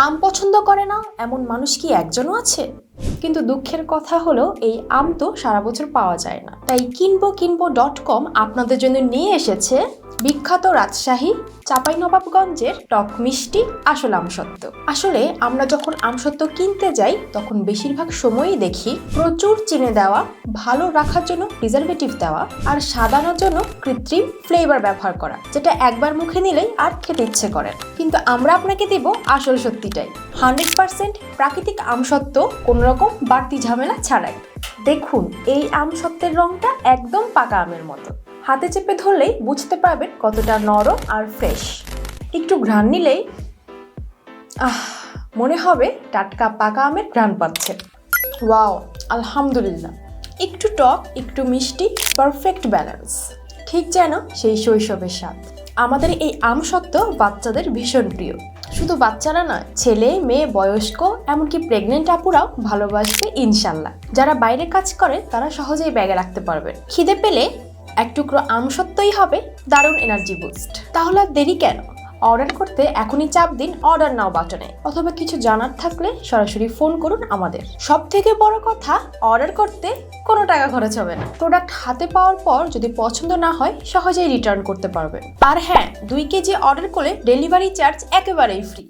আম পছন্দ করে না এমন মানুষ কি একজনও আছে? কিন্তু দুঃখের কথা হলো এই আম তো সারা বছর পাওয়া যায় না। তাই কিনবো.com আপনাদের জন্য নিয়ে এসেছে বিখ্যাত রাজশাহী চাঁপাইনবাবগঞ্জের টক মিষ্টি আসল আমসত্ত্ব। আসলে আমরা যখন আমসত্ত্ব কিনতে যাই তখন বেশিরভাগ সময়ই দেখি প্রচুর চিনি দেওয়া, ভালো রাখার জন্য প্রিজারভেটিভ দেওয়া আর সাজানোর জন্য কৃত্রিম ফ্লেভার ব্যবহার করা, যেটা একবার মুখে নিলেই আর খেতে ইচ্ছে করে। কিন্তু আমরা আপনাকে দেব আসল সত্যিটাই, 100% প্রাকৃতিক আমসত্ত্ব, কোনোরকম বাড়তি ঝামেলা ছাড়াই। দেখুন, এই আমসত্ত্বের রংটা একদম পাকা আমের মতো। হাতে চেপে ধরলেই বুঝতে পারবেন কতটা নরম আর ফ্রেশ। একটু ঘ্রাণ নিলেই মনে হবে টাটকা পাকা আমের ঘ্রাণ পাচ্ছেন। ওয়াও, আলহামদুলিল্লাহ। একটু টক, একটু মিষ্টি, পারফেক্ট ব্যালেন্স, ঠিক যেন সেই শৈশবের স্বাদ। আমাদের এই আমসত্ত্ব বাচ্চাদের ভীষণ প্রিয়। শুধু বাচ্চারা নয়, ছেলে মেয়ে, বয়স্ক, এমনকি প্রেগনেন্ট আপুরাও ভালোবাসবে ইনশাল্লাহ। যারা বাইরে কাজ করে তারা সহজেই ব্যাগে রাখতে পারবেন। খিদে পেলে এক টুকরো আমসত্ত্বই হবে দারুণ এনার্জি বুস্ট। তাহলে আর দেরি কেন? অর্ডার করতে এখনই চাপ দিন অর্ডার নাও বাটনে, অথবা কিছু জানার থাকলে সরাসরি ফোন করুন আমাদের। সব থেকে বড় কথা, অর্ডার করতে কোনো টাকা খরচ হবে না। প্রোডাক্ট হাতে পাওয়ার পর যদি পছন্দ না হয় সহজেই রিটার্ন করতে পারবেন। আর হ্যাঁ, 2 কেজি অর্ডার করলে ডেলিভারি চার্জ একেবারেই ফ্রি।